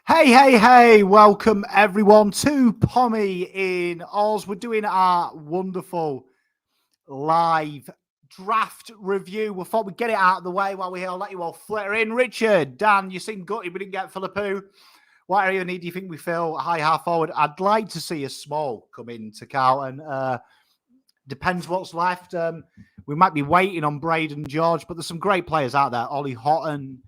Hey, welcome everyone to Pommy in Oz. We're doing our wonderful live draft review. We thought we'd get it out of the way while we're here. I'll let you all flitter in. Richard, Dan, you seem gutty we didn't get Philippou. What area need do you think we fill? High half forward. I'd like to see a small come into Carlton. Depends what's left. We might be waiting on Braden George, but there's some great players out there. Ollie Houghton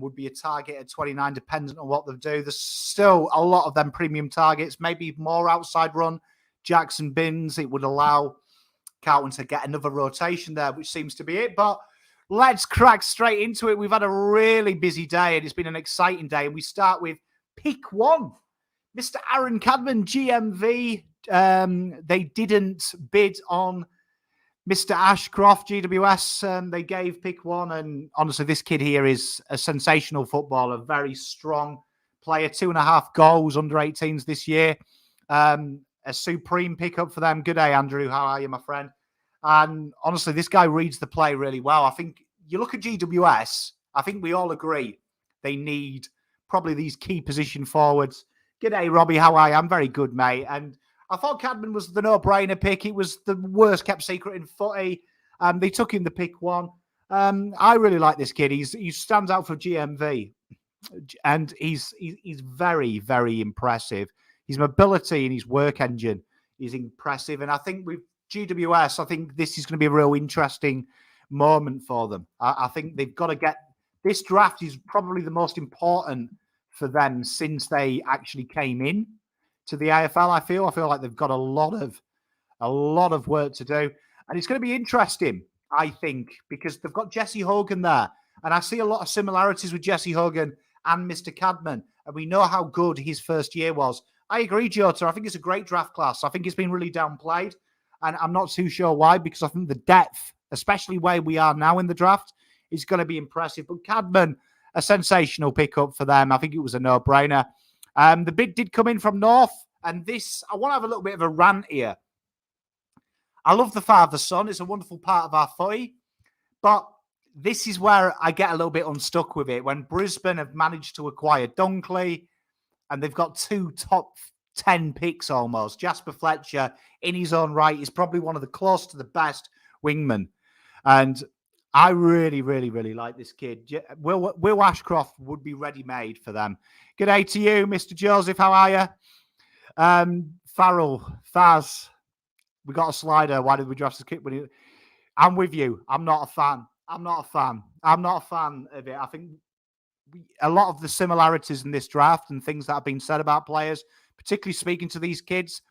would be a target at 29, dependent on what they do. There's still a lot of them premium targets, maybe more outside run. Jackson Binns, it would allow Carlton to get another rotation there, which seems to be it. But let's crack straight into it. We've had a really busy day, and it's been an exciting day. And we start with pick one. Mr. Aaron CADMAN, GMV. They didn't bid on Mr. ASHCROFT, GWS. They gave pick one. And honestly, this kid here is a sensational footballer, very strong player, 2.5 goals under 18s this year. A supreme pickup for them. Good day, Andrew. How are you, my friend? And honestly, this guy reads the play really well. I think you look at GWS, I think we all agree they need probably these key position forwards. Good day, Robbie. How are you? I'm very good, mate. And I thought CADMAN was the no-brainer pick. It was the worst kept secret in footy. They took him the pick one. I really like this kid. He stands out for GMV. And he's very, very impressive. His mobility and his work engine is impressive. And I think with GWS, I think this is going to be a real interesting moment for them. I think they've got to get... This draft is probably the most important for them since they actually came in to the AFL. I feel like they've got a lot of work to do. And it's going to be interesting, I think, because they've got Jesse Hogan there. And I see a lot of similarities with Jesse Hogan and Mr. CADMAN. And we know how good his first year was. I agree, Jota. I think it's a great draft class. I think it's been really downplayed. And I'm not too sure why, because I think the depth, especially where we are now in the draft, is going to be impressive. But CADMAN, a sensational pickup for them. I think it was a no-brainer. The bid did come in from North. And this, I want to have a little bit of a rant here. I love the father-son. It's a wonderful part of our footy. But this is where I get a little bit unstuck with it. When Brisbane have managed to acquire Dunkley, and they've got 2 top 10 picks almost. Jasper Fletcher, in his own right, is probably one of the close to the best wingmen. And I really, really, really like this kid. Will ASHCROFT would be ready-made for them. Good day to you, Mr. Joseph. How are you? Farrell, Faz, we got a slider. Why did we draft this kid? I'm with you. I'm not a fan. I'm not a fan of it. I think a lot of the similarities in this draft and things that have been said about players, particularly speaking to these kids,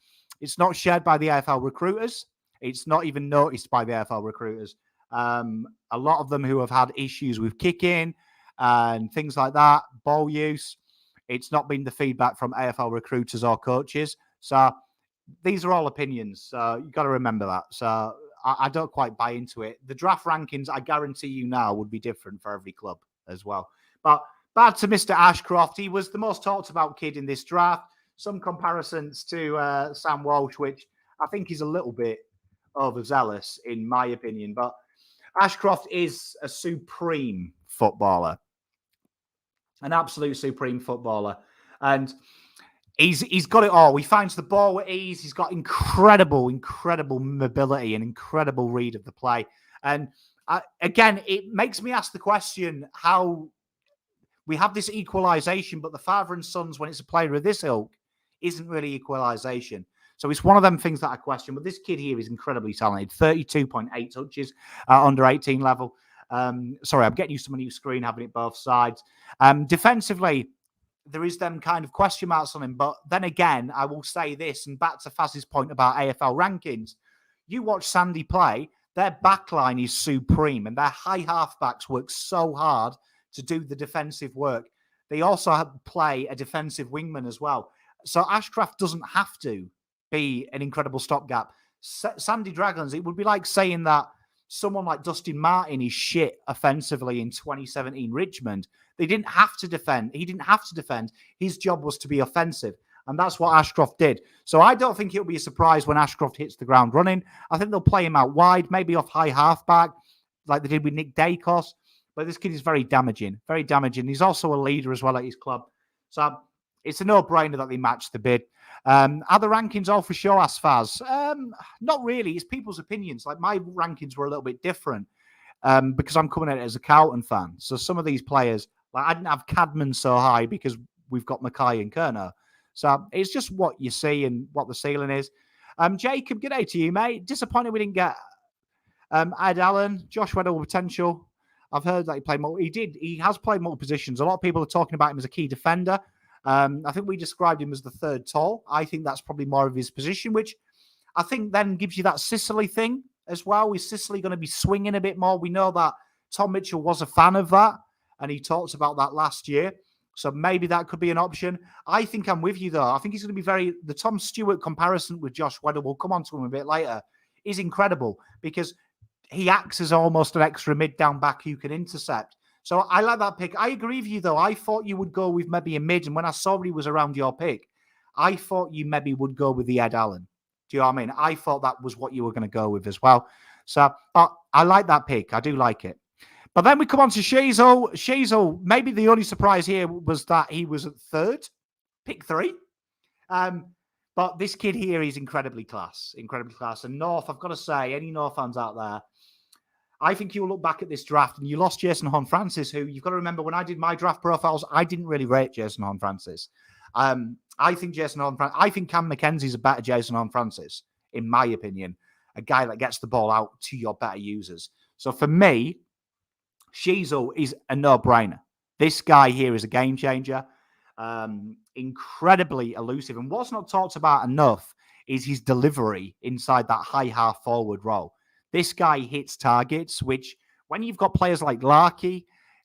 it's not shared by the AFL recruiters. It's not even noticed by the AFL recruiters. A lot of them who have had issues with kicking and things like that, ball use, it's not been the feedback from AFL recruiters or coaches. So these are all opinions. So you've got to remember that. So I don't quite buy into it. The draft rankings, I guarantee you now, would be different for every club as well. But back to Mr. ASHCROFT. He was the most talked about kid in this draft. Some comparisons to Sam Walsh, which I think is a little bit overzealous in my opinion. But ASHCROFT is a supreme footballer. An absolute supreme footballer. And he's got it all. He finds the ball with ease. He's got incredible mobility and incredible read of the play. And again, it makes me ask the question how we have this equalisation, but the father and sons, when it's a player of this ilk, isn't really equalisation. So it's one of them things that I question. But this kid here is incredibly talented. 32.8 touches under 18 level. Sorry, I'm getting used to my new screen, having it both sides. Defensively, there is them kind of question marks on him. But then again, I will say this, and back to Faz's point about AFL rankings. You watch Sandy play, their backline is supreme, and their high halfbacks work so hard to do the defensive work. They also play a defensive wingman as well. So ASHCROFT doesn't have to be an incredible stopgap. Sandy Dragons, it would be like saying that someone like Dustin Martin is shit offensively in 2017 Richmond. They didn't have to defend. He didn't have to defend. His job was to be offensive. And that's what ASHCROFT did. So I don't think it'll be a surprise when ASHCROFT hits the ground running. I think they'll play him out wide, maybe off high halfback, like they did with Nick Dacos. But this kid is very damaging, very damaging. He's also a leader as well at his club. So it's a no-brainer that they match the bid. Are the rankings all for show, asked Faz? Not really. It's people's opinions. Like, my rankings were a little bit different because I'm coming at it as a Carlton fan. So some of these players, like, I didn't have CADMAN so high because we've got Mackay and Kerner. So it's just what you see and what the ceiling is. Jacob, good day to you, mate. Disappointed we didn't get Ed Allen, Josh Weddle potential. I've heard that he played more. He has played multiple positions. A lot of people are talking about him as a key defender. I think we described him as the third tall. I think that's probably more of his position, which I think then gives you that Sicily thing as well. Is Sicily going to be swinging a bit more? We know that Tom Mitchell was a fan of that, and he talked about that last year. So maybe that could be an option. I think I'm with you, though. I think he's going to be the Tom Stewart comparison with Josh Weddle, we'll come on to him a bit later, is incredible because he acts as almost an extra mid-down back who can intercept. So I like that pick. I agree with you, though. I thought you would go with maybe a mid, and when I saw he was around your pick, I thought you maybe would go with the Ed Allen. Do you know what I mean? I thought that was what you were going to go with as well. So I like that pick. I do like it. But then we come on to Sahil. Sahil, maybe the only surprise here was that he was at third, pick 3. But this kid here is incredibly class. And North, I've got to say, any North fans out there, I think you'll look back at this draft and you lost Jason Horne-Francis, who you've got to remember when I did my draft profiles, I didn't really rate Jason Horne-Francis. I think Cam McKenzie's a better Jason Horne-Francis, in my opinion, a guy that gets the ball out to your better users. So for me, Sahil is a no-brainer. This guy here is a game changer. Incredibly elusive. And what's not talked about enough is his delivery inside that high half forward role. This guy hits targets, which when you've got players like Larkey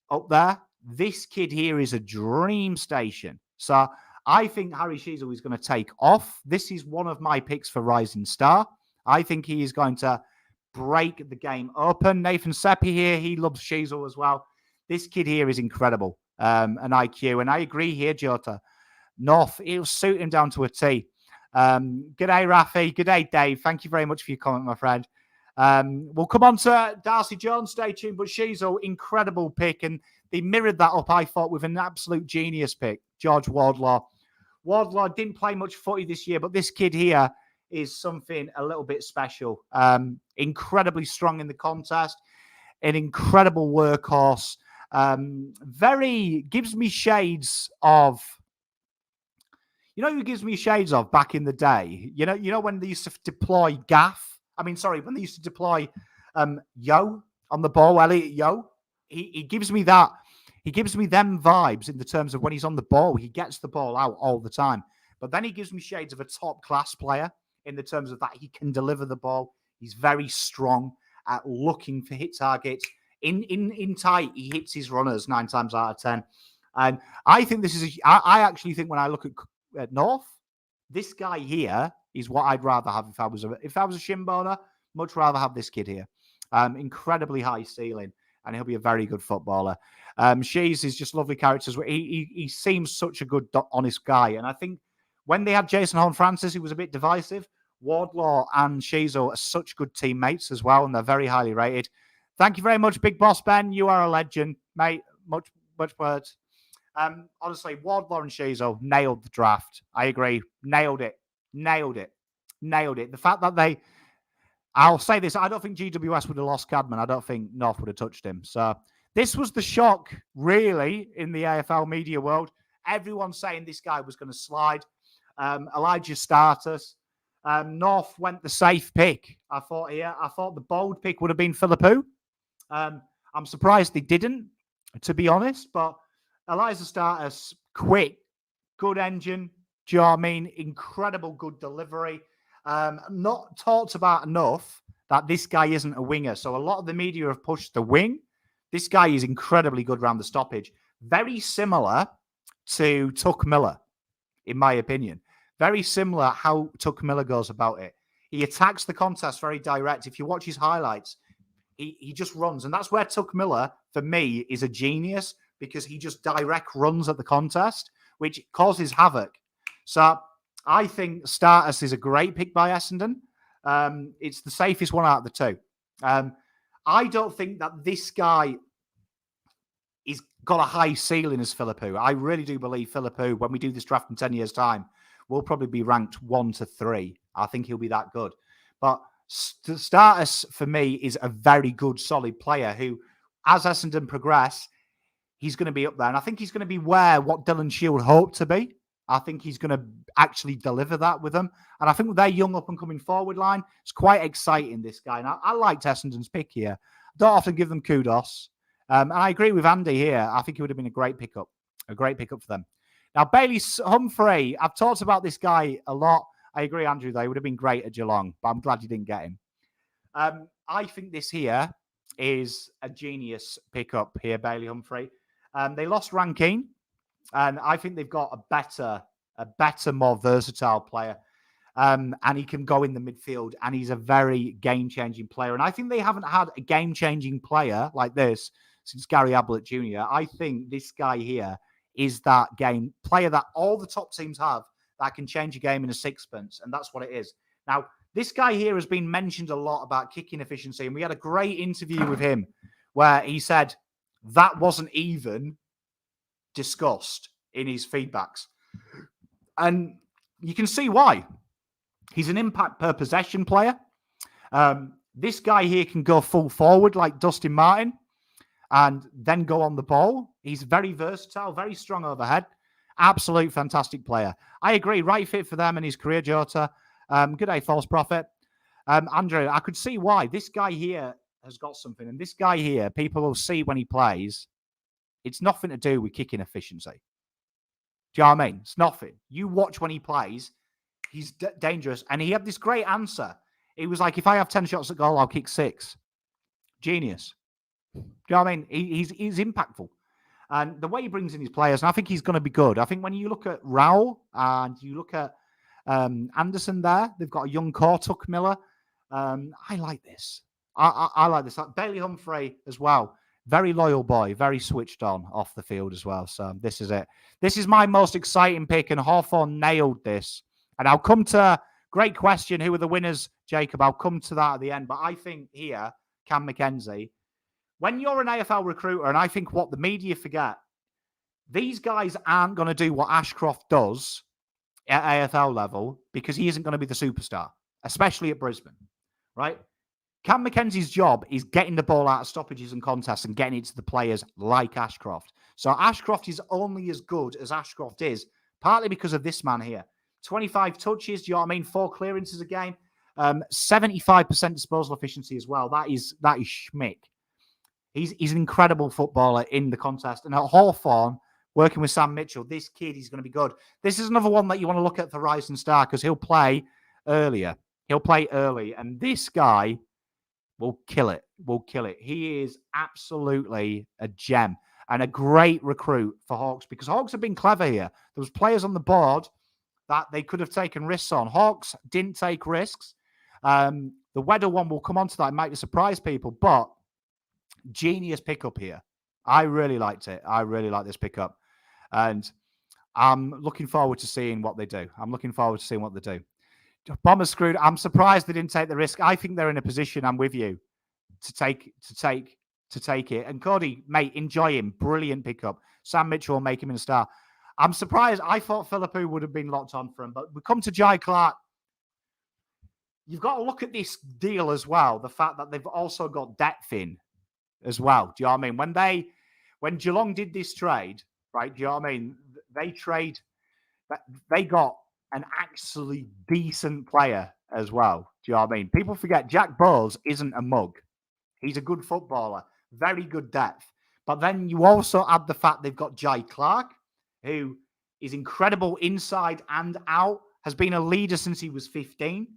up there, this kid here is a dream station. So I think Harry Sahil is going to take off. This is one of my picks for Rising Star. I think he is going to break the game open. Nathan Seppi here, he loves Sahil as well. This kid here is incredible. An IQ. And I agree here, Jota. North, it'll suit him down to a T. Good day, Rafi. Good day, Dave. Thank you very much for your comment, my friend. We'll come on to Darcy Jones, stay tuned, but Sahil, incredible pick, and they mirrored that up, I thought, with an absolute genius pick, George Wardlaw. Wardlaw didn't play much footy this year, but this kid here is something a little bit special. Incredibly strong in the contest, an incredible workhorse, gives me shades of, who gives me shades of back in the day? You know when they used to deploy when they used to deploy Yo on the ball, Elliot Yo. He gives me that. He gives me them vibes in the terms of when he's on the ball, he gets the ball out all the time. But then he gives me shades of a top-class player in the terms of that he can deliver the ball. He's very strong at looking for hit targets. In tight, he hits his runners 9 times out of 10. And I think this is I actually think when I look at North, this guy here is what I'd rather have if I was a shin boner. Much rather have this kid here. Incredibly high ceiling, and he'll be a very good footballer. Shees is just lovely characters. He seems such a good, honest guy, and I think when they had Jason Horne-Francis, he was a bit divisive. Wardlaw and Sahil are such good teammates as well, and they're very highly rated. Thank you very much, Big Boss Ben. You are a legend, mate. Much words. Honestly, Wardlaw and Sahil nailed the draft. I agree. Nailed it. The fact that I'll say this, I don't think GWS would have lost CADMAN. I don't think North would have touched him. So this was the shock, really, in the AFL media world. Everyone saying this guy was going to slide. Elijah Status. North went the safe pick. I thought the bold pick would have been Philippou. I'm surprised they didn't, to be honest. But Elijah Status, quick, good engine. Do you know what I mean? Incredible good delivery. Not talked about enough that this guy isn't a winger. So a lot of the media have pushed the wing. This guy is incredibly good around the stoppage. Very similar to Tuck Miller, in my opinion. Very similar how Tuck Miller goes about it. He attacks the contest very direct. If you watch his highlights, he just runs. And that's where Tuck Miller, for me, is a genius, because he just direct runs at the contest, which causes havoc. So I think Status is a great pick by Essendon. It's the safest one out of the two. I don't think that this guy he's got a high ceiling as Philippou. I really do believe Philippou, when we do this draft in 10 years' time, will probably be ranked 1 to 3. I think he'll be that good. But Status, for me, is a very good, solid player who, as Essendon progress, he's going to be up there. And I think he's going to be what Dylan Shield hoped to be. I think he's going to actually deliver that with them. And I think with their young up-and-coming forward line, it's quite exciting, this guy. And I liked Essendon's pick here. I don't often give them kudos. And I agree with Andy here. I think it would have been a great pickup for them. Now, Bailey Humphrey, I've talked about this guy a lot. I agree, Andrew, though. He would have been great at Geelong, but I'm glad you didn't get him. I think this here is a genius pickup here, Bailey Humphrey. They lost Rankine, and I think they've got a better, more versatile player. And he can go in the midfield, and he's a very game-changing player. And I think they haven't had a game-changing player like this since Gary Ablett Jr. I think this guy here is that game player that all the top teams have that can change a game in a sixpence, and that's what it is. Now, this guy here has been mentioned a lot about kicking efficiency, and we had a great interview with him where he said that wasn't even discussed in his feedbacks. And you can see why. He's an impact per possession player. This guy here can go full forward like Dustin Martin and then go on the ball. He's very versatile, very strong overhead. Absolute fantastic player. I agree. Right fit for them and his career, Jota. Good day, False Prophet. Andrew, I could see why. This guy here has got something. And this guy here, people will see when he plays, it's nothing to do with kicking efficiency. Do you know what I mean? It's nothing. You watch when he plays, he's dangerous. And he had this great answer. It was like, if I have 10 shots at goal, I'll kick 6. Genius. Do you know what I mean? He's impactful. And the way he brings in his players, and I think he's going to be good. I think when you look at Rowell and you look at Anderson there, they've got a young Kortuk Miller. I like this. I like this. Bailey Humphrey as well. Very loyal boy, very switched on off the field as well. So this is it. This is my most exciting pick, and Hawthorn nailed this. And I'll come to, great question, who are the winners, Jacob? I'll come to that at the end. But I think here, Cam Mackenzie, when you're an AFL recruiter, and I think what the media forget, these guys aren't going to do what Ashcroft does at AFL level because he isn't going to be the superstar, especially at Brisbane, right? Cam Mackenzie's job is getting the ball out of stoppages and contests and getting it to the players like Ashcroft. So Ashcroft is only as good as Ashcroft is, partly because of this man here. 25 touches, do you know what I mean? 4 clearances a game. 75% disposal efficiency as well. That is schmick. He's an incredible footballer in the contest. And at Hawthorn, working with Sam Mitchell, this kid is going to be good. This is another one that you want to look at for Rising Star because he'll play earlier. He'll play early. And this guy will kill it. He is absolutely a gem and a great recruit for Hawks because Hawks have been clever here. There was players on the board that they could have taken risks on. Hawks didn't take risks. The Weddle one will come on to that. It might surprise people, but genius pickup here. I really liked it. I really like this pickup. And I'm looking forward to seeing what they do. Bombers screwed. I'm surprised they didn't take the risk. I think they're in a position, I'm with you, to take it. And Cody, mate, enjoy him. Brilliant pickup. Sam Mitchell will make him a star. I'm surprised. I thought Philippou would have been locked on for him, but we come to Jai Clark. You've got to look at this deal as well. The fact that they've also got depth in as well. Do you know what I mean? When Geelong did this trade, right? Do you know what I mean? They got an actually decent player as well. Do you know what I mean? People forget Jack Bowles isn't a mug. He's a good footballer. Very good depth. But then you also add the fact they've got Jai Clark, who is incredible inside and out, has been a leader since he was 15.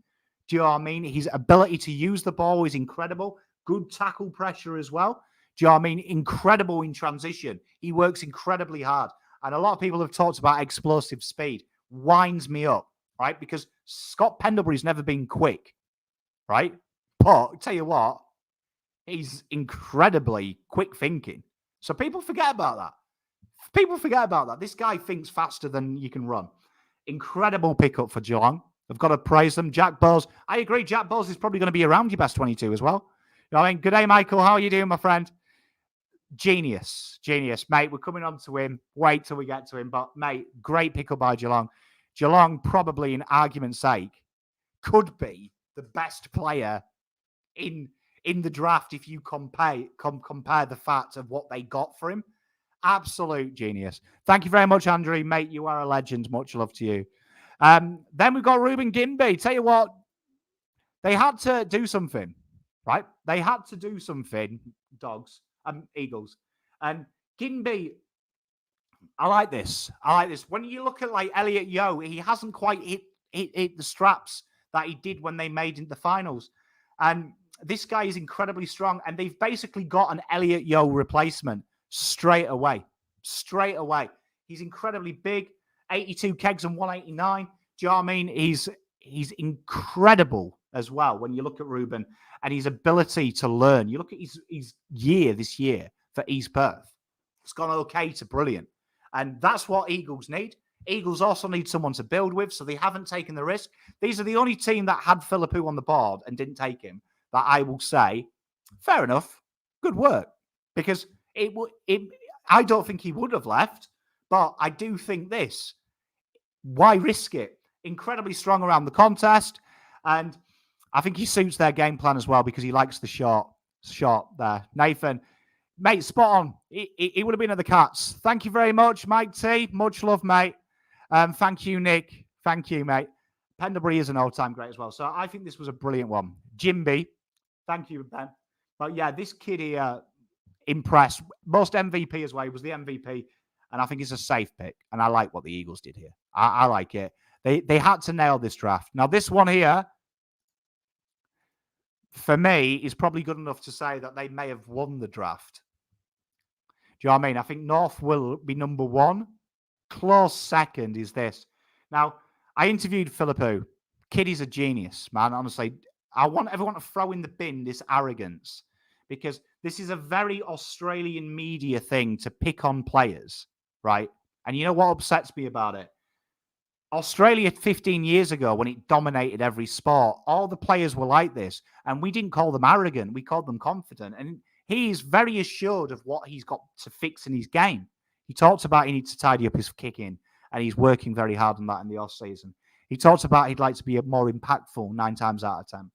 Do you know what I mean? His ability to use the ball is incredible. Good tackle pressure as well. Do you know what I mean? Incredible in transition. He works incredibly hard. And a lot of people have talked about explosive speed. Winds me up, right? Because Scott Pendlebury's never been quick, right? But I'll tell you what, he's incredibly quick thinking. So people forget about that. This guy thinks faster than you can run. Incredible pickup for Geelong. I've got to praise them. Jack Bowles. I agree. Jack Bowles is probably going to be around your best 22 as well. You know what I mean? Good day, Michael. How are you doing, my friend? Genius, mate. We're coming on to him. Wait till we get to him. But, mate, great pick-up by Geelong. Geelong, probably, in argument's sake, could be the best player in the draft if you compare the fact of what they got for him. Absolute genius. Thank you very much, Andrew. Mate, you are a legend. Much love to you. Then we've got Ruben Ginbey. Tell you what, they had to do something, right? They had to do something, Dogs and Eagles. And Ginbey, I like this. When you look at like Elliot Yeo, he hasn't quite hit the straps that he did when they made it the finals. And this guy is incredibly strong. And they've basically got an Elliot Yeo replacement straight away. He's incredibly big, 82 kegs and 189. Do you know what I mean? He's incredible as well when you look at Ruben and his ability to learn. You look at his year this year for East Perth. It's gone okay to brilliant. And that's what Eagles need. Eagles also need someone to build with, so they haven't taken the risk. These are the only team that had Philippou on the board and didn't take him that I will say, fair enough, good work. Because I don't think he would have left, but I do think this. Why risk it? Incredibly strong around the contest, and I think he suits their game plan as well because he likes the shot there. Nathan, mate, spot on. He would have been at the Cats. Thank you very much, Mike T. Much love, mate. Thank you, Nick. Thank you, mate. Pendlebury is an all-time great as well. So I think this was a brilliant one. Jimby, thank you, Ben. But yeah, this kid here, impressed. Most MVP as well. He was the MVP. And I think it's a safe pick. And I like what the Eagles did here. I like it. They had to nail this draft. Now, this one here, for me, is probably good enough to say that they may have won the draft. Do you know what I mean? I think North will be number one. Close second is this. Now, I interviewed Philippou. Kid is a genius, man. Honestly, I want everyone to throw in the bin this arrogance because this is a very Australian media thing to pick on players, right? And you know what upsets me about it? Australia 15 years ago, when it dominated every sport, all the players were like this. And we didn't call them arrogant. We called them confident. And he is very assured of what he's got to fix in his game. He talks about he needs to tidy up his kicking, and he's working very hard on that in the off-season. He talks about he'd like to be more impactful 9 times out of 10.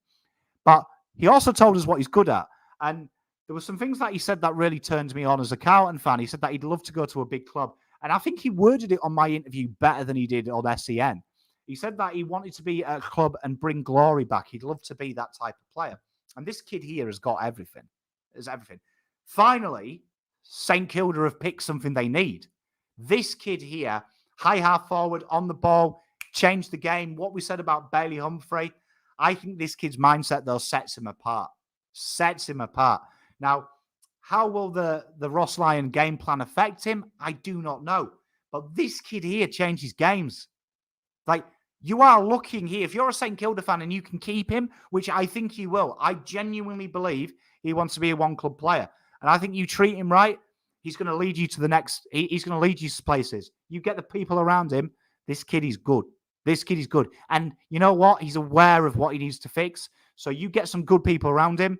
But he also told us what he's good at. And there were some things that he said that really turned me on as a Carlton fan. He said that he'd love to go to a big club. And I think he worded it on my interview better than he did on SEN. He said that he wanted to be at a club and bring glory back. He'd love to be that type of player. And this kid here has got everything. There's everything. Finally, St Kilda have picked something they need. This kid here, high half forward, on the ball, changed the game. What we said about Bailey Humphrey, I think this kid's mindset, though, sets him apart. Now, how will the Ross Lyon game plan affect him? I do not know. But this kid here changes games. Like, you are looking here. If you're a St Kilda fan and you can keep him, which I think you will, I genuinely believe he wants to be a one-club player. And I think you treat him right, he's going to lead you to the next. He's going to lead you to places. You get the people around him. This kid is good. And you know what? He's aware of what he needs to fix. So you get some good people around him.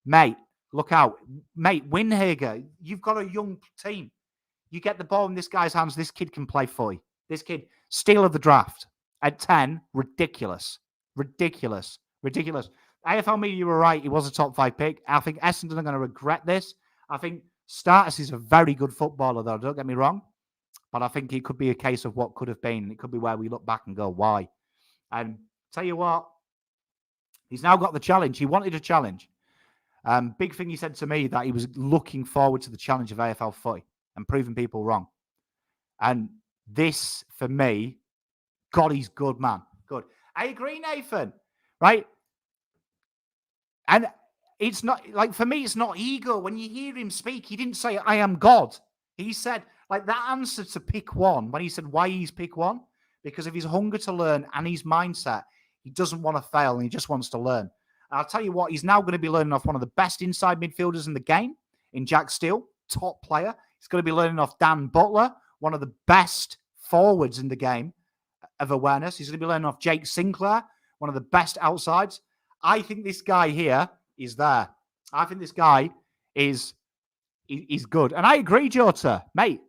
Mate, look out. Mate, Windhager, you've got a young team. You get the ball in this guy's hands, this kid can play footy. This kid, steal of the draft. At 10, ridiculous. AFL media were right. He was a top 5 pick. I think Essendon are going to regret this. I think Status is a very good footballer, though. Don't get me wrong. But I think it could be a case of what could have been. It could be where we look back and go, why? And tell you what, he's now got the challenge. He wanted a challenge. Big thing he said to me that he was looking forward to the challenge of AFL footy and proving people wrong. And this, for me, God, he's good, man. Good. I agree, Nathan. Right? And it's not, like, for me, it's not ego. When you hear him speak, he didn't say, I am God. He said, like, that answer to pick one, when he said why he's pick one, because of his hunger to learn and his mindset, he doesn't want to fail and he just wants to learn. And I'll tell you what, he's now going to be learning off one of the best inside midfielders in the game, in Jack Steele, top player. He's going to be learning off Dan Butler, one of the best forwards in the game of awareness. He's going to be learning off Jake Sinclair, one of the best outsides. I think this guy here is there. I think this guy is he's good. And I agree, Jota, mate.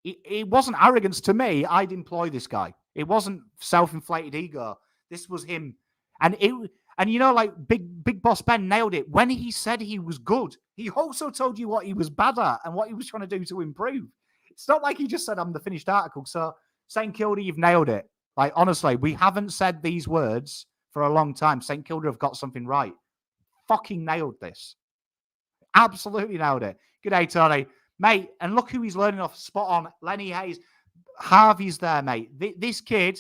It wasn't arrogance to me. I'd employ this guy. It wasn't self-inflated ego. This was him. And you know, like Big Boss Ben nailed it. When he said he was good, he also told you what he was bad at and what he was trying to do to improve. It's not like he just said, I'm the finished article. So, St Kilda, you've nailed it. Like, honestly, we haven't said these words for a long time. St Kilda have got something right. Fucking nailed this. Absolutely nailed it. Good day, Tony. Mate, and look who he's learning off. Spot on. Lenny Hayes. Harvey's there, mate. This kid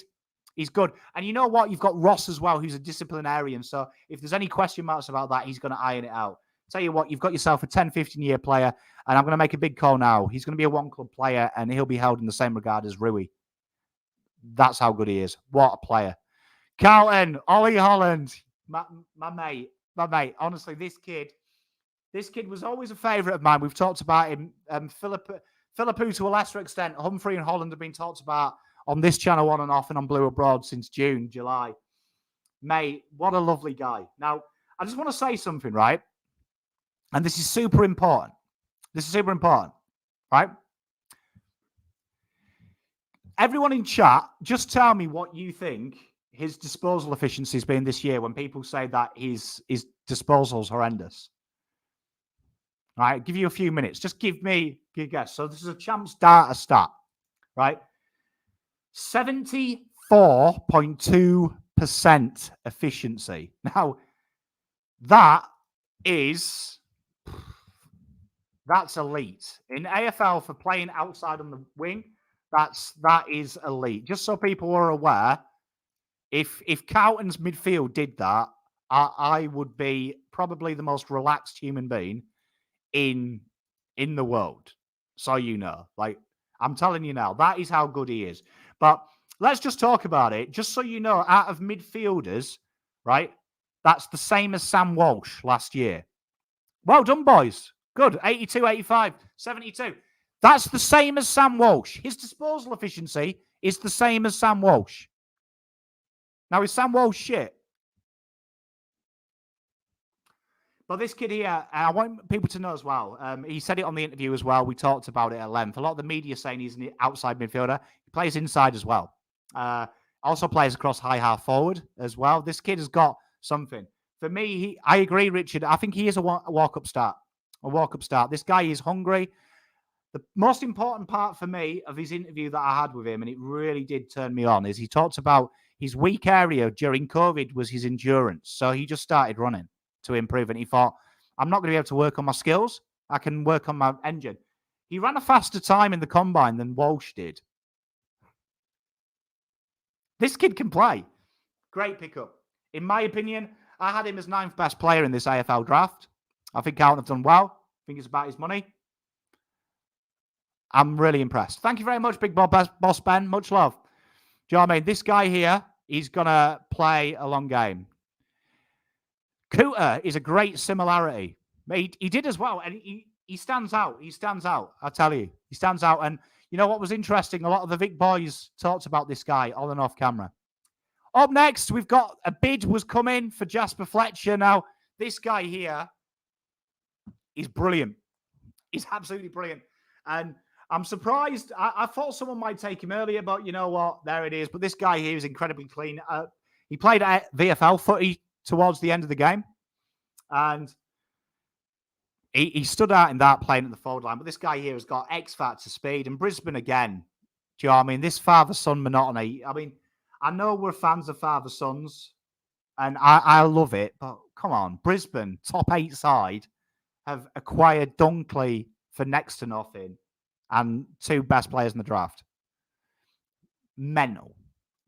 is good. And you know what? You've got Ross as well, who's a disciplinarian. So if there's any question marks about that, he's going to iron it out. Tell you what, you've got yourself a 10, 15-year player, and I'm going to make a big call now. He's going to be a one-club player, and he'll be held in the same regard as Rui. That's how good he is. What a player. Carlton, Ollie Holland, my mate. Honestly, this kid was always a favourite of mine. We've talked about him. Philippou to a lesser extent. Humphrey and Holland have been talked about on this channel on and off and on Blue Abroad since June, July. Mate, what a lovely guy. Now, I just want to say something, right? And this is super important. Right? Everyone in chat, just tell me what you think his disposal efficiency has been this year when people say that his disposal's horrendous. All right, give you a few minutes. Just give me a guess. So this is a Champs data stat, right? 74.2% efficiency. Now, that's elite. In AFL, for playing outside on the wing, that is elite. Just so people are aware, if Carlton's midfield did that, I would be probably the most relaxed human being in the world. So you know, like, I'm telling you now, that is how good he is. But let's just talk about it. Just so you know, out of midfielders, right, that's the same as Sam Walsh last year. Well done, boys. Good. 82, 85, 72. That's the same as Sam Walsh. His disposal efficiency is the same as Sam Walsh. Now, is Sam Walsh shit? But this kid here, I want people to know as well, he said it on the interview as well. We talked about it at length. A lot of the media saying he's an outside midfielder. He plays inside as well. Also plays across high half forward as well. This kid has got something. For me, I agree, Richard. I think he is a walk-up start. A walk-up start. This guy is hungry. The most important part for me of his interview that I had with him, and it really did turn me on, is he talked about his weak area during COVID was his endurance. So he just started running to improve. And he thought, I'm not going to be able to work on my skills. I can work on my engine. He ran a faster time in the combine than Walsh did. This kid can play. Great pickup. In my opinion, I had him as 9th best player in this AFL draft. I think Carlton have done well. I think it's about his money. I'm really impressed. Thank you very much, Big Boss Ben. Much love. Do you know what I mean? This guy here, he's going to play a long game. Cooter is a great similarity. He did as well, and he stands out. He stands out, I tell you. He stands out. And you know what was interesting? A lot of the Vic boys talked about this guy on and off camera. Up next, we've got a bid was coming for Jasper Fletcher. Now, this guy here is brilliant. He's absolutely brilliant. And I'm surprised. I thought someone might take him earlier, but you know what? There it is. But this guy here is incredibly clean. He played at VFL footy towards the end of the game. And he stood out in that playing at the forward line. But this guy here has got X-factor speed. And Brisbane again. Do you know what I mean? This father-son monotony. I mean, I know we're fans of father-sons. And I love it. But come on. Brisbane, top 8 side, have acquired Dunkley for next to nothing. And 2 best players in the draft. Mental.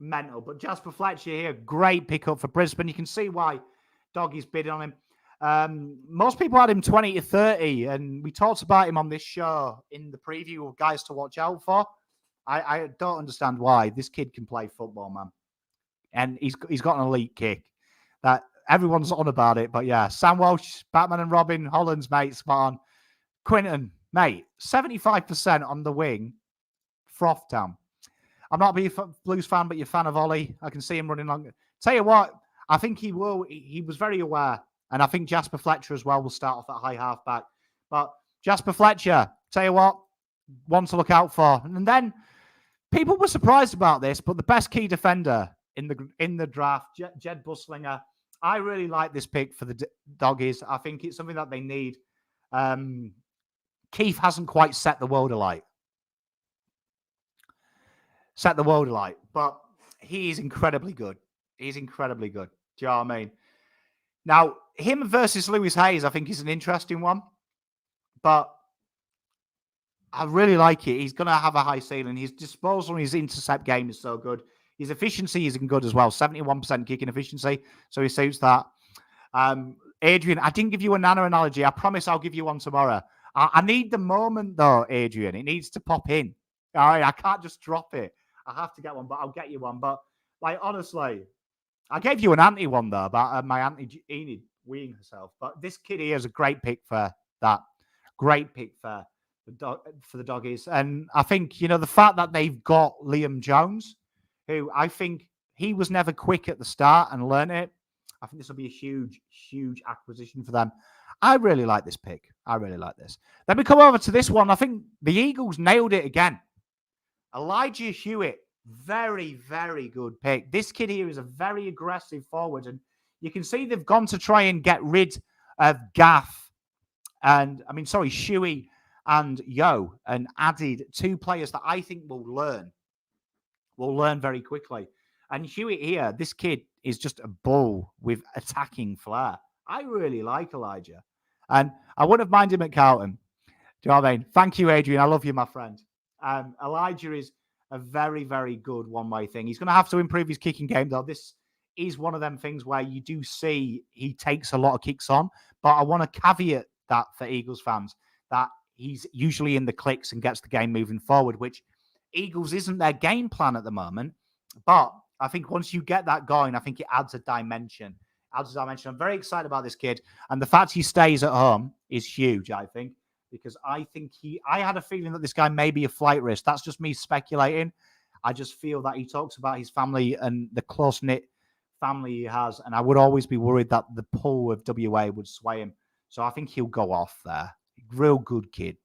But Jasper Fletcher here, great pickup for Brisbane. You can see why Doggy's bidding on him. Most people had him 20 to 30, and we talked about him on this show in the preview of guys to watch out for. I don't understand why. This kid can play football, man. And he's got an elite kick. That everyone's on about it, but yeah. Sam Walsh, Batman and Robin, Holland's mate, spot on. Quenton, mate, 75% on the wing. Froth town. I'm not a Blues fan, but you're a fan of Ollie. I can see him running long. Tell you what, I think he will. He was very aware. And I think Jasper Fletcher as well will start off at high halfback. But Jasper Fletcher, tell you what, one to look out for. And then people were surprised about this, but the best key defender in the draft, Jed Busslinger. I really like this pick for the Doggies. I think it's something that they need. Keith hasn't quite set the world alight. But he is incredibly good. He's incredibly good. Do you know what I mean? Now, him versus Lewis Hayes, I think, is an interesting one. But I really like it. He's going to have a high ceiling. His disposal and his intercept game is so good. His efficiency isn't good as well. 71% kicking efficiency. So he suits that. Adrian, I didn't give you a Nana analogy. I promise I'll give you one tomorrow. I need the moment, though, Adrian. It needs to pop in. All right, I can't just drop it. I have to get one, but I'll get you one. But, like, honestly, I gave you an anti one, though, about my Auntie Enid weeing herself. But this kid here is a great pick for that. Great pick for the Doggies. And I think, you know, the fact that they've got Liam Jones, who I think he was never quick at the start and learned it. I think this will be a huge, huge acquisition for them. I really like this pick. I really like this. Then we come over to this one. I think the Eagles nailed it again. Elijah Hewitt, very, very good pick. This kid here is a very aggressive forward. And you can see they've gone to try and get rid of Gaff and, Shuey and Yo, and added two players that I think will learn very quickly. And Hewitt here, this kid is just a bull with attacking flair. I really like Elijah. And I wouldn't have minded him at Carlton. Do you know what I mean? Thank you, Adrian. I love you, my friend. Elijah is a very, very good one-way thing. He's going to have to improve his kicking game, though. This is one of them things where you do see he takes a lot of kicks on. But I want to caveat that for Eagles fans, that he's usually in the clicks and gets the game moving forward, which Eagles isn't their game plan at the moment. But I think once you get that going, I think it adds a dimension. I'm very excited about this kid. And the fact he stays at home is huge, I think, because I had a feeling that this guy may be a flight risk. That's just me speculating. I just feel that he talks about his family and the close-knit family he has. And I would always be worried that the pull of WA would sway him. So I think he'll go off there. Real good kid.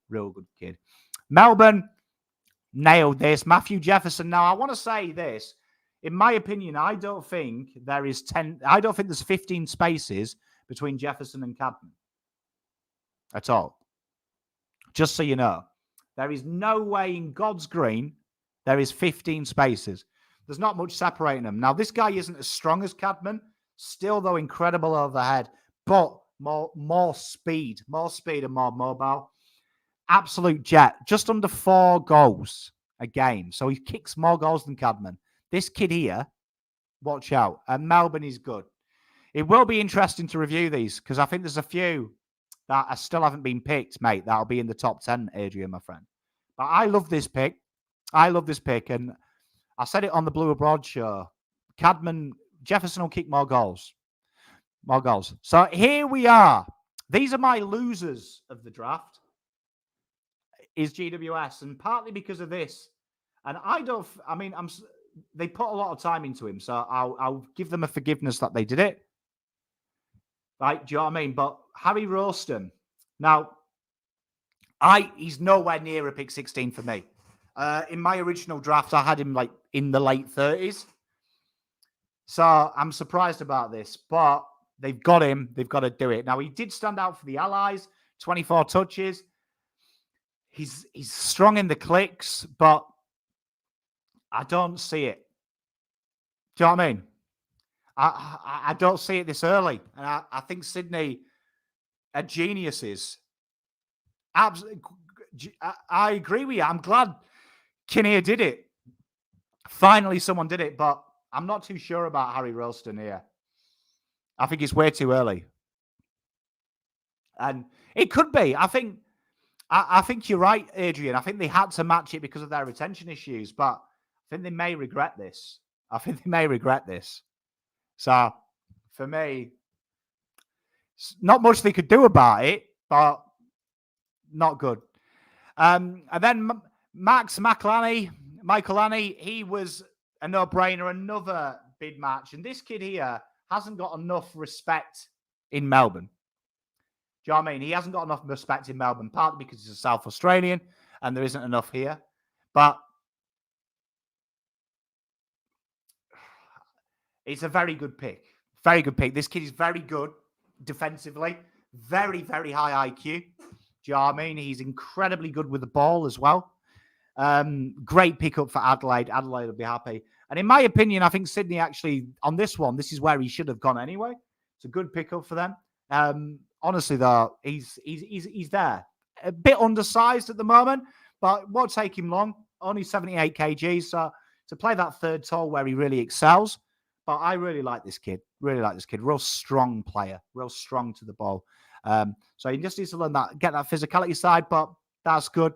Melbourne nailed this. Matthew Jefferson. Now, I want to say this. In my opinion, I don't think there's 15 spaces between Jefferson and CADMAN at all. Just so you know. There is no way in God's green there is 15 spaces. There's not much separating them. Now, this guy isn't as strong as CADMAN. Still, though, incredible overhead. But more speed and more mobile. Absolute jet. Just under 4 goals a game. So he kicks more goals than CADMAN. This kid here, watch out. And Melbourne is good. It will be interesting to review these because I think there's a few that I still haven't been picked, mate. That'll be in the top 10, Adrian, my friend. But I love this pick. And I said it on the Blue Abroad show. CADMAN, Jefferson will kick more goals. So here we are. These are my losers of the draft. Is GWS. And partly because of this. And they put a lot of time into him. So I'll give them a forgiveness that they did it. Right? Do you know what I mean? But Harry Ralston. Now, he's nowhere near a pick 16 for me. In my original draft, I had him like in the late 30s. So I'm surprised about this. But they've got him. They've got to do it. Now, he did stand out for the Allies. 24 touches. He's strong in the clicks, but I don't see it. Do you know what I mean? I don't see it this early. And I think Sydney are geniuses. Absolutely. I agree with you. I'm glad Kinnear did it. Finally, someone did it, but I'm not too sure about Harry Ralston here. I think it's way too early. And it could be. I think you're right, Adrian. I think they had to match it because of their retention issues, but I think they may regret this. So, for me, not much they could do about it, but not good. And then Michael Annie, he was a no-brainer, another bid match. And this kid here hasn't got enough respect in Melbourne. Do you know what I mean? He hasn't got enough respect in Melbourne, partly because he's a South Australian and there isn't enough here. But it's a very good pick. Very good pick. This kid is very good defensively. Very, very high IQ. Do you know what I mean? He's incredibly good with the ball as well. Great pickup for Adelaide. Adelaide will be happy. And in my opinion, I think Sydney actually, on this one, this is where he should have gone anyway. It's a good pickup for them. Honestly, though, he's there. A bit undersized at the moment, but it won't take him long. Only 78 kgs. So to play that third tall where he really excels. But I really like this kid. Really like this kid. Real strong player. Real strong to the ball. So he just needs to learn that, get that physicality side, but that's good.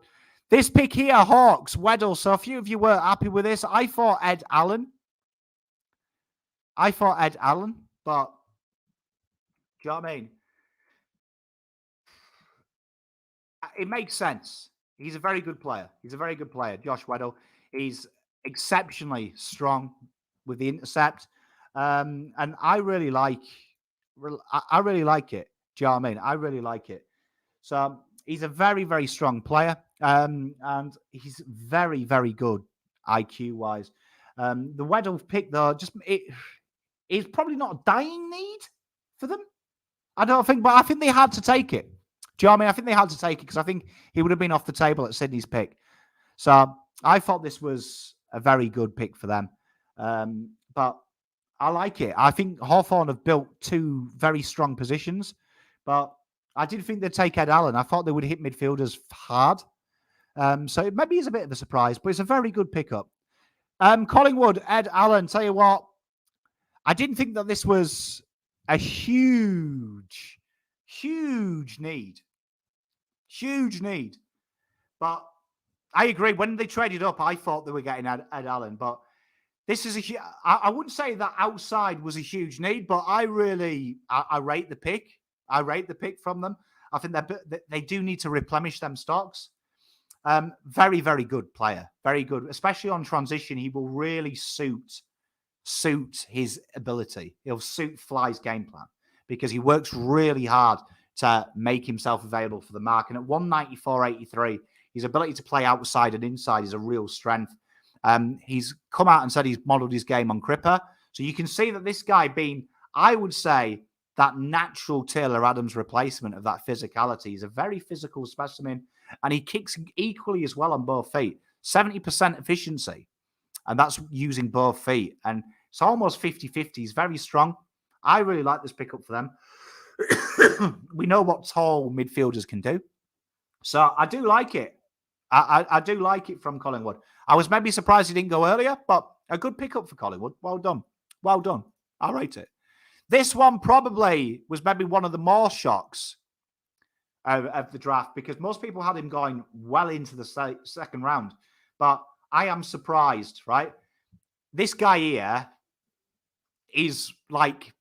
This pick here, Hawks, Weddle. So a few of you were happy with this. I thought Ed Allen, but do you know what I mean? It makes sense. He's a very good player. Josh Weddle. He's exceptionally strong with the intercept. And I really like it. Do you know what I mean? I really like it. So he's a very, very strong player. And he's very, very good IQ-wise. The Weddle pick, though, it's probably not a dying need for them. I don't think, but I think they had to take it. Do you know what I mean? I think they had to take it because I think he would have been off the table at Sydney's pick. So I thought this was a very good pick for them. But I like it. I think Hawthorn have built two very strong positions, but I didn't think they'd take Ed Allen. I thought they would hit midfielders hard. So it maybe is a bit of a surprise, but it's a very good pickup. Collingwood, Ed Allen, tell you what, I didn't think that this was a huge need. Huge need. But I agree. When they traded up, I thought they were getting Ed Allen, but this is I wouldn't say that outside was a huge need, but I rate the pick. I rate the pick from them. I think they do need to replenish them stocks. Very, very good player. Very good, especially on transition. He will really suit his ability. He'll suit Fly's game plan because he works really hard to make himself available for the mark. And at 194.83, his ability to play outside and inside is a real strength. He's come out and said he's modelled his game on Cripper. So you can see that this guy being, I would say, that natural Taylor Adams replacement of that physicality. He's a very physical specimen, and he kicks equally as well on both feet. 70% efficiency, and that's using both feet. And it's almost 50-50. He's very strong. I really like this pickup for them. We know what tall midfielders can do. So I do like it. I do like it from Collingwood. I was maybe surprised he didn't go earlier, but a good pickup for Collingwood. Well done. Well done. I rate it. This one probably was maybe one of the more shocks of the draft because most people had him going well into the second round. But I am surprised, right? This guy here is like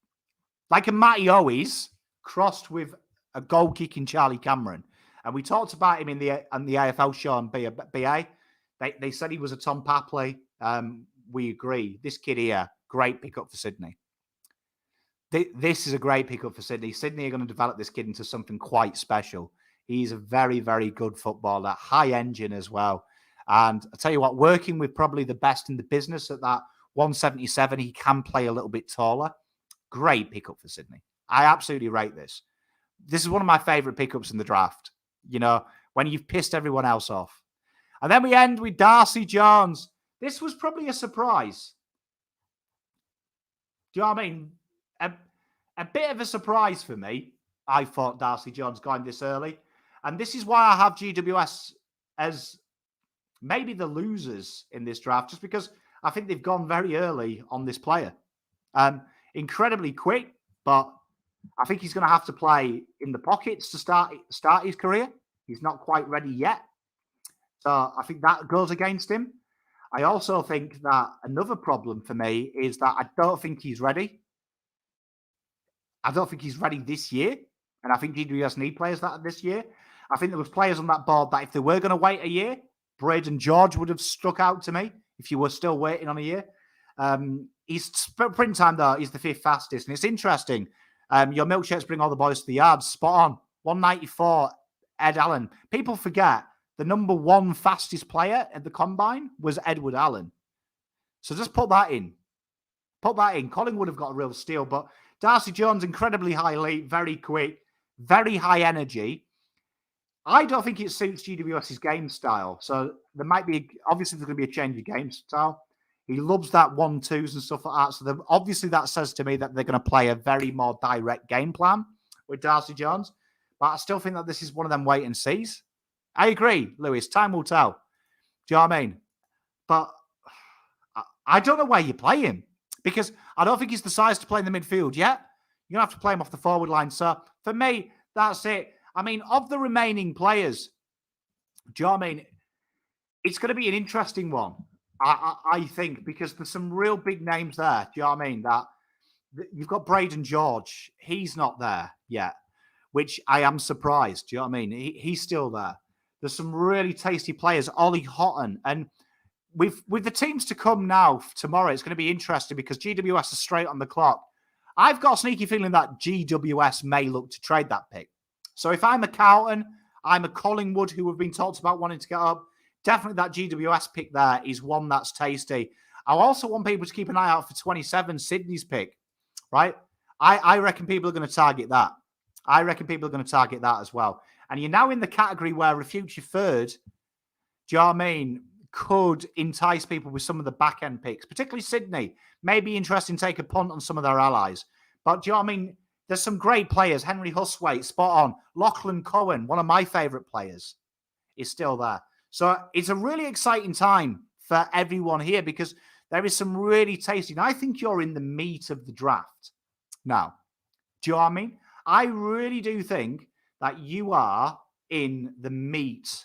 a Matty Owies crossed with a goal-kicking Charlie Cameron. And we talked about him on the AFL show on BA. They said he was a Tom Papley. We agree. This kid here, great pickup for Sydney. This is a great pickup for Sydney. Sydney are going to develop this kid into something quite special. He's a very, very good footballer, high engine as well. And I tell you what, working with probably the best in the business at that 177, he can play a little bit taller. Great pickup for Sydney. I absolutely rate this. This is one of my favourite pickups in the draft. You know, when you've pissed everyone else off. And then we end with Darcy Jones. This was probably a surprise. Do you know what I mean? A bit of a surprise for me. I thought Darcy Jones going this early. And this is why I have GWS as maybe the losers in this draft, just because I think they've gone very early on this player. Incredibly quick, but I think he's going to have to play in the pockets to start his career. He's not quite ready yet. So I think that goes against him. I also think that another problem for me is that I don't think he's ready. I don't think he's ready this year. And I think GWS need players that this year. I think there was players on that board that if they were going to wait a year, Braden George would have struck out to me if you were still waiting on a year. He's sprint time, though, he's the fifth fastest. And it's interesting. Your milkshakes bring all the boys to the yard. Spot on. 194, Ed Allen. People forget the number 1 fastest player at the combine was Edward Allen. So just put that in. Put that in. Colin would have got a real steal, but Darcy Jones, incredibly high leap, very quick, very high energy. I don't think it suits GWS's game style. So there might be, obviously, there's going to be a change of game style. He loves that 1-2s and stuff like that. So obviously that says to me that they're going to play a very more direct game plan with Darcy Jones. But I still think that this is one of them wait and sees. I agree, Lewis. Time will tell. Do you know what I mean? But I don't know where you play him because I don't think he's the size to play in the midfield yet. You're going to have to play him off the forward line. So for me, that's it. I mean, of the remaining players, do you know what I mean? It's going to be an interesting one, I think, because there's some real big names there. Do you know what I mean? That you've got Brayden George. He's not there yet, which I am surprised. Do you know what I mean? He's still there. There's some really tasty players. Ollie Houghton. And with the teams to come now, tomorrow, it's going to be interesting because GWS is straight on the clock. I've got a sneaky feeling that GWS may look to trade that pick. So if I'm a Carlton, I'm a Collingwood who have been talked about wanting to get up. Definitely that GWS pick there is one that's tasty. I also want people to keep an eye out for 27, Sydney's pick, right? I reckon people are going to target that. I reckon people are going to target that as well. And you're now in the category where a future third, do you know what I mean, could entice people with some of the back-end picks, particularly Sydney. Maybe interesting to take a punt on some of their allies. But do you know what I mean? There's some great players. Henry Huswaite, spot on. Lachlan Cohen, one of my favourite players, is still there. So it's a really exciting time for everyone here because there is some really tasty. And I think you're in the meat of the draft now. Do you know what I mean? I really do think that you are in the meat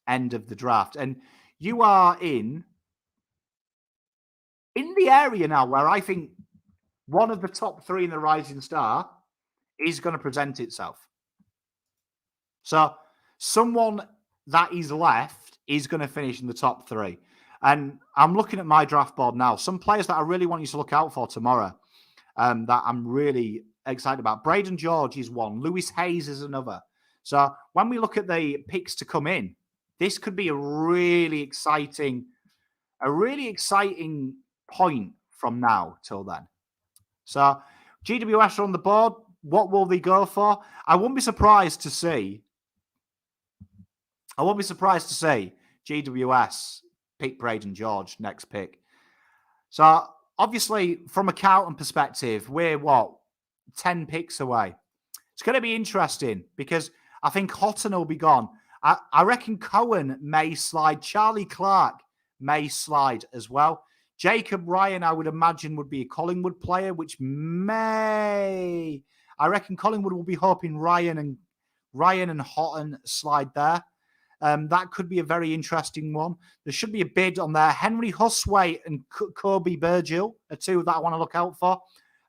end of the draft. And you are in the area now where I think one of the top 3 in the Rising Star is going to present itself. So someone that is left is going to finish in the top 3. And I'm looking at my draft board now. Some players that I really want you to look out for tomorrow that I'm really excited about. Brayden George is one. Lewis Hayes is another. So when we look at the picks to come in, this could be a really exciting point from now till then. So GWS are on the board. What will they go for? I wouldn't be surprised to see GWS pick Brayden George next pick. So obviously, from a Carlton perspective, we're 10 picks away. It's going to be interesting because I think Houghton will be gone. I reckon Cohen may slide. Charlie Clark may slide as well. Jacob Ryan, I would imagine, would be a Collingwood player, which may... I reckon Collingwood will be hoping Ryan and Houghton slide there. That could be a very interesting one. There should be a bid on there. Henry Huswaite and Kobe Burgill are 2 that I want to look out for.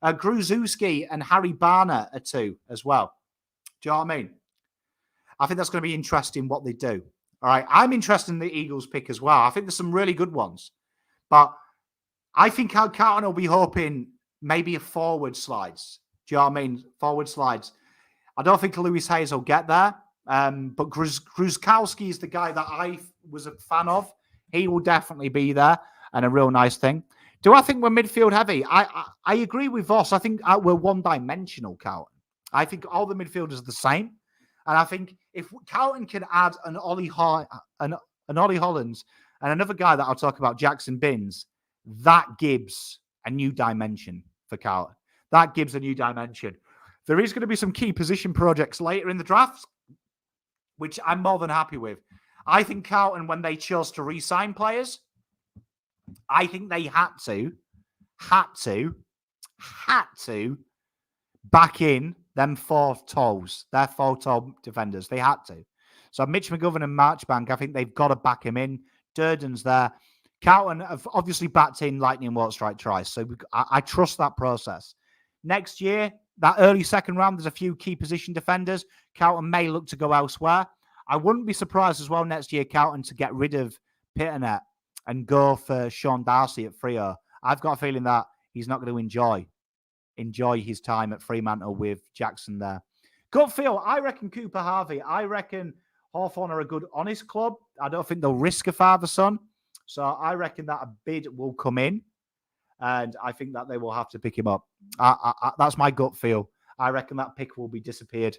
Gruszewski and Harry Barner are 2 as well. Do you know what I mean? I think that's going to be interesting what they do. All right. I'm interested in the Eagles pick as well. I think there's some really good ones. But I think Carlton will be hoping maybe a forward slides. Do you know what I mean? Forward slides. I don't think Lewis Hayes will get there. But Gruszkowski is the guy that I was a fan of. He will definitely be there and a real nice thing. Do I think we're midfield heavy? I agree with Voss. I think we're one-dimensional, Carlton. I think all the midfielders are the same. And I think if Carlton can add an Ollie Hollands and another guy that I'll talk about, Jackson Binns, that gives a new dimension for Carlton. That gives a new dimension. There is going to be some key position projects later in the drafts, which I'm more than happy with. I think Carlton, when they chose to re-sign players, I think they had to back in them 4 toes, their 4-toe defenders. They had to. So Mitch McGovern and Marchbank, I think they've got to back him in. Durden's there. Carlton have obviously backed in Lightning Water Strike tries. So I trust that process. Next year, that early second round, there's a few key position defenders. Carlton may look to go elsewhere. I wouldn't be surprised as well next year, Carlton, to get rid of Pitternet and go for Sean Darcy at Freo. I've got a feeling that he's not going to enjoy his time at Fremantle with Jackson there. Gut feel, I reckon Cooper Harvey. I reckon Hawthorn are a good, honest club. I don't think they'll risk a father-son. So I reckon that a bid will come in. And I think that they will have to pick him up. That's my gut feel. I reckon that pick will be disappeared.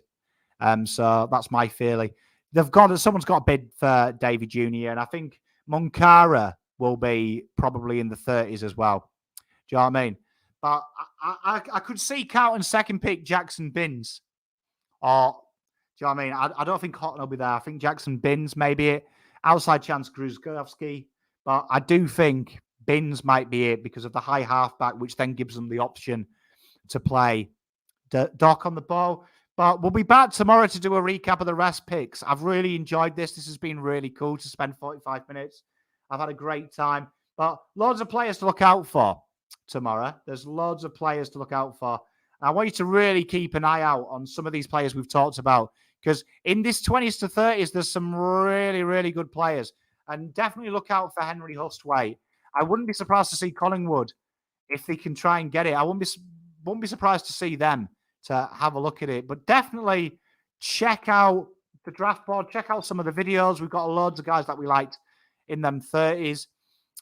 So that's my feeling. Someone's got a bid for Davy Jr. And I think Moncara will be probably in the 30s as well. Do you know what I mean? But I could see Carlton's second pick, Jackson Binns. Or, do you know what I mean? I don't think Cotton will be there. I think Jackson Binns may be it. Outside chance, Gruzkowski. But I do think Binns might be it because of the high halfback, which then gives them the option to play Doc on the ball. But we'll be back tomorrow to do a recap of the rest picks. I've really enjoyed this. This has been really cool to spend 45 minutes. I've had a great time. But loads of players to look out for tomorrow. There's loads of players to look out for. I want you to really keep an eye out on some of these players we've talked about, because in this 20s to 30s, there's some really, really good players. And definitely look out for Henry Hustwaite. I wouldn't be surprised to see Collingwood if they can try and get it. I wouldn't be surprised to see them to have a look at it. But definitely check out the draft board. Check out some of the videos. We've got loads of guys that we liked in them 30s.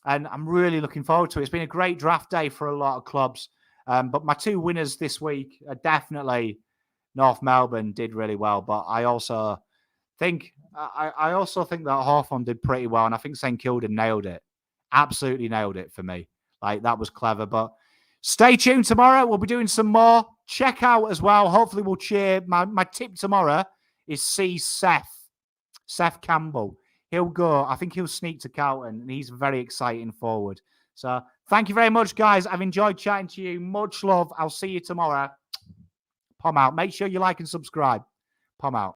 And I'm really looking forward to it. It's been a great draft day for a lot of clubs. But my two winners this week are definitely North Melbourne did really well. But I also think that Hawthorn did pretty well. And I think St Kilda nailed it. Absolutely nailed it for me. Like, that was clever. But stay tuned tomorrow. We'll be doing some more. Check out as well. Hopefully we'll cheer. My tip tomorrow is see Seth Campbell. He'll go. I think he'll sneak to Carlton, and he's very exciting forward. So thank you very much, guys. I've enjoyed chatting to you. Much love. I'll see you tomorrow. Pom out. Make sure you like and subscribe. Pom out.